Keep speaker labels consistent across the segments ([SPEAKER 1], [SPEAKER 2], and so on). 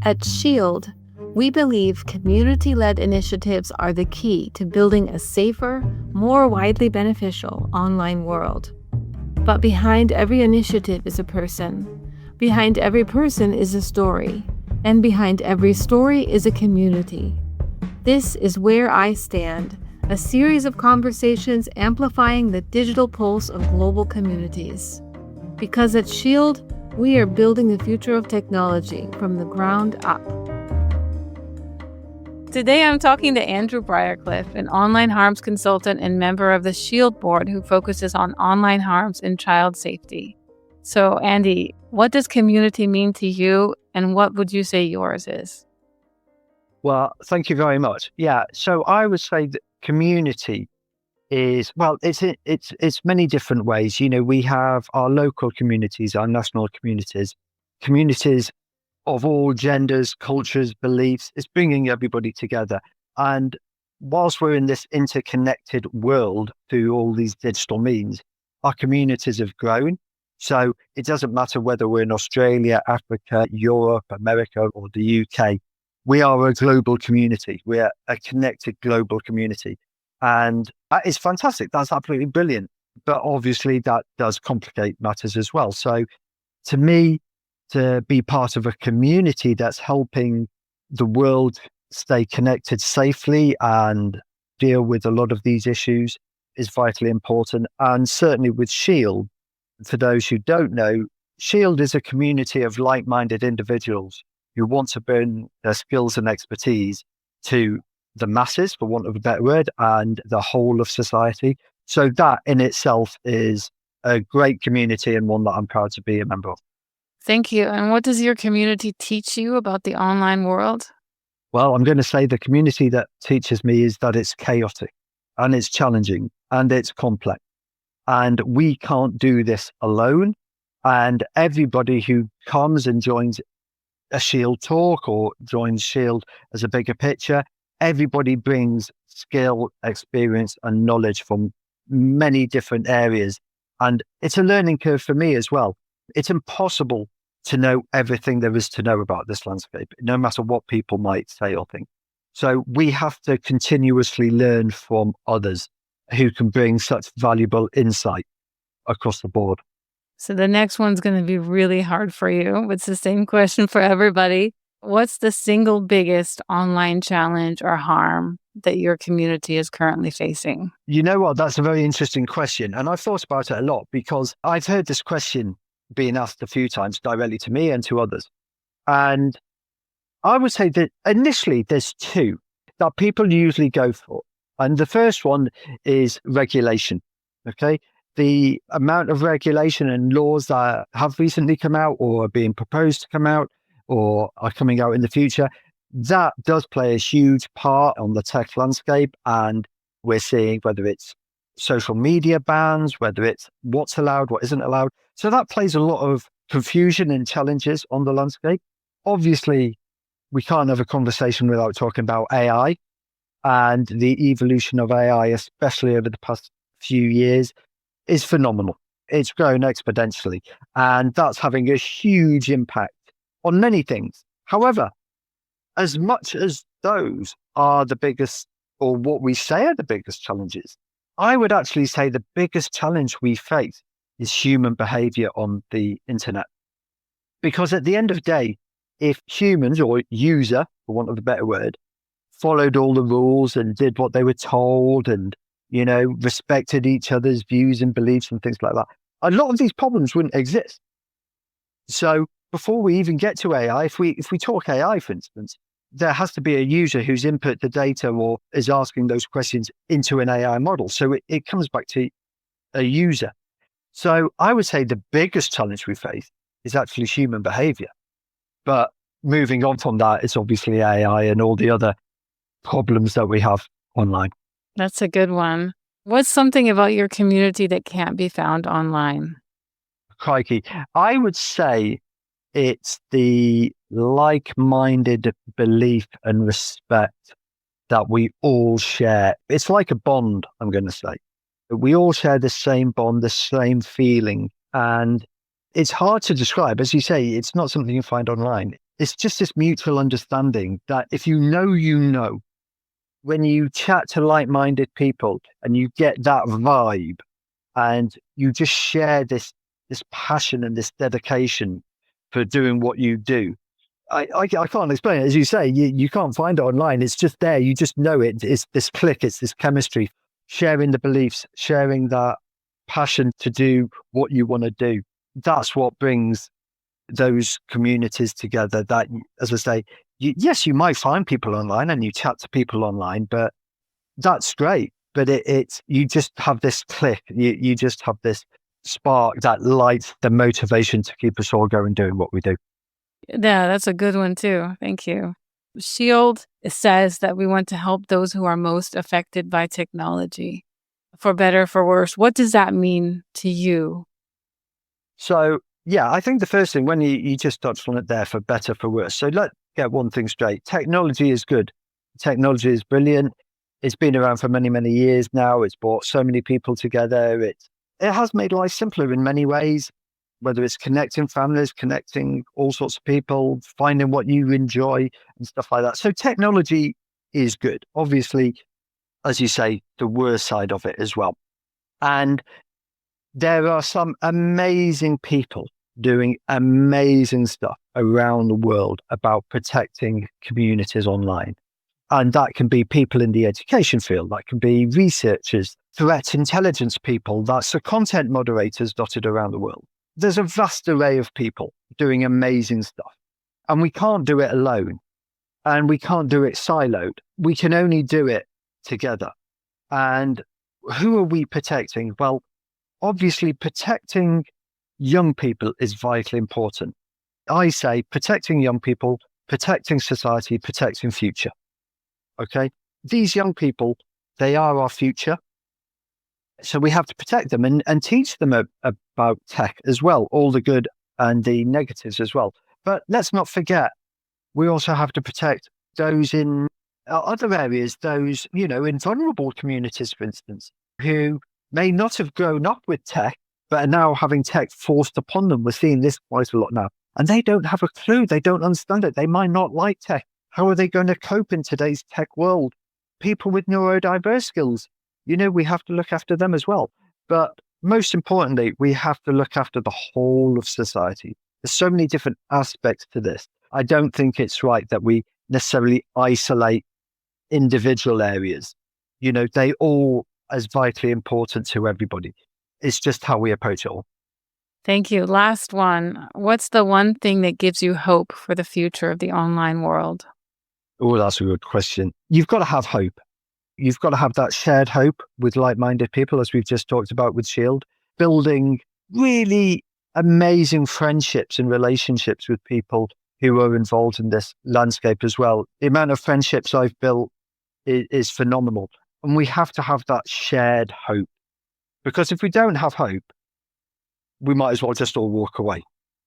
[SPEAKER 1] At Shield, we believe community-led initiatives are the key to building a safer, more widely beneficial online world. But behind every initiative is a person. Behind every person is a story. And behind every story is a community. This is Where I Stand, a series of conversations amplifying the digital pulse of global communities. Because at Shield, we are building the future of technology from the ground up. Today, I'm talking to Andrew Briercliffe, an online harms consultant and member of the Shield board who focuses on online harms and child safety. So, Andy, what does community mean to you, and what would you say yours is?
[SPEAKER 2] Well, thank you very much. Yeah, so I would say that community is, well, it's many different ways. You know, we have our local communities, our national communities of all genders, cultures, beliefs. It's bringing everybody together. And whilst we're in this interconnected world through all these digital means, our communities have grown. So it doesn't matter whether we're in Australia, Africa, Europe, America, or the UK. We are a global community. We're a connected global community. And that is fantastic. That's absolutely brilliant. But obviously that does complicate matters as well. So to me, to be part of a community that's helping the world stay connected safely and deal with a lot of these issues is vitally important. And certainly with Shield, for those who don't know, Shield is a community of like-minded individuals who want to bring their skills and expertise to the masses, for want of a better word, and the whole of society. So that in itself is a great community and one that I'm proud to be a member of.
[SPEAKER 1] Thank you. And what does your community teach you about the online world?
[SPEAKER 2] Well, I'm going to say the community that teaches me is that it's chaotic and it's challenging and it's complex. And we can't do this alone. And everybody who comes and joins a Shield talk or joins Shield as a bigger picture, everybody brings skill, experience, and knowledge from many different areas. And it's a learning curve for me as well. It's impossible to know everything there is to know about this landscape, no matter what people might say or think. So we have to continuously learn from others who can bring such valuable insight across the board.
[SPEAKER 1] So the next one's going to be really hard for you. It's the same question for everybody. What's the single biggest online challenge or harm that your community is currently facing?
[SPEAKER 2] You know what? That's a very interesting question. And I've thought about it a lot because I've heard this question being asked a few times directly to me and to others. And I would say that initially there's two that people usually go for. And the first one is regulation. Okay. The amount of regulation and laws that have recently come out or are being proposed to come out or are coming out in the future, that does play a huge part on the tech landscape. And we're seeing whether it's social media bans, whether it's what's allowed, what isn't allowed. So that plays a lot of confusion and challenges on the landscape. Obviously, we can't have a conversation without talking about AI and the evolution of AI, especially over the past few years, is phenomenal. It's grown exponentially, and that's having a huge impact on many things. However, as much as those are the biggest, or what we say are the biggest challenges, I would actually say the biggest challenge we face is human behavior on the internet. Because at the end of the day, if humans or user, for want of a better word, followed all the rules and did what they were told and, you know, respected each other's views and beliefs and things like that, a lot of these problems wouldn't exist. So before we even get to AI, if we talk AI, for instance, there has to be a user who's input the data or is asking those questions into an AI model. So it comes back to a user. So I would say the biggest challenge we face is actually human behavior. But moving on from that, it's obviously AI and all the other problems that we have online.
[SPEAKER 1] That's a good one. What's something about your community that can't be found online?
[SPEAKER 2] Crikey. I would say it's the like-minded belief and respect that we all share. It's like a bond, I'm going to say. We all share the same bond, the same feeling. And it's hard to describe. As you say, it's not something you find online. it's just this mutual understanding that if you know, you know, when you chat to like-minded people and you get that vibe and you just share this passion and this dedication for doing what you do. I can't explain it. As you say, you can't find it online. It's just there. You just know it. It's this click. It's this chemistry, sharing the beliefs, sharing that passion to do what you want to do. That's what brings those communities together. That, as I say, yes, you might find people online and you chat to people online, but that's great. But it's you just have this click. You just have this spark that lights the motivation to keep us all going doing what we do.
[SPEAKER 1] Yeah, that's a good one too. Thank you. Shield says that we want to help those who are most affected by technology, for better, for worse. What does that mean to you?
[SPEAKER 2] So, yeah, I think the first thing, when you just touched on it there, for better, for worse. So let's get one thing straight. Technology is good. Technology is brilliant. It's been around for many, many years now. It's brought so many people together. It has made life simpler in many ways, whether it's connecting families, connecting all sorts of people, finding what you enjoy and stuff like that. So technology is good. Obviously, as you say, the worst side of it as well. And there are some amazing people doing amazing stuff around the world about protecting communities online. And that can be people in the education field, that can be researchers, threat intelligence people, that's the content moderators dotted around the world. There's a vast array of people doing amazing stuff. And we can't do it alone. And we can't do it siloed. We can only do it together. And who are we protecting? Well, obviously, protecting young people is vitally important. I say protecting young people, protecting society, protecting future. Okay? These young people, they are our future. So we have to protect them and teach them about tech as well, all the good and the negatives as well. But let's not forget, we also have to protect those in other areas, those, in vulnerable communities, for instance, who may not have grown up with tech, but are now having tech forced upon them. We're seeing this quite a lot now. And they don't have a clue. They don't understand it. They might not like tech. How are they going to cope in today's tech world? People with neurodiverse skills, we have to look after them as well. But most importantly, we have to look after the whole of society. There's so many different aspects to this. I don't think it's right that we necessarily isolate individual areas. They all as vitally important to everybody. It's just how we approach it all.
[SPEAKER 1] Thank you. Last one. What's the one thing that gives you hope for the future of the online world?
[SPEAKER 2] Oh, that's a good question. You've got to have hope. You've got to have that shared hope with like-minded people, as we've just talked about with Shield, building really amazing friendships and relationships with people who are involved in this landscape as well. The amount of friendships I've built is phenomenal. And we have to have that shared hope. Because if we don't have hope, we might as well just all walk away.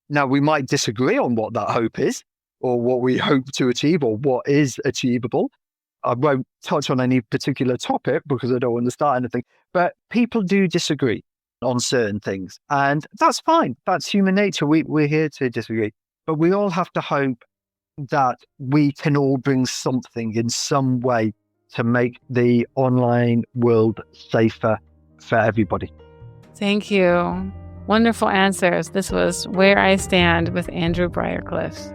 [SPEAKER 2] Now, we might disagree on what that hope is, or what we hope to achieve, or what is achievable. I won't touch on any particular topic because I don't want to start anything, but people do disagree on certain things. And that's fine. That's human nature. We're here to disagree. But we all have to hope that we can all bring something in some way to make the online world safer for everybody.
[SPEAKER 1] Thank you. Wonderful answers. This was Where I Stand with Andrew Briercliffe.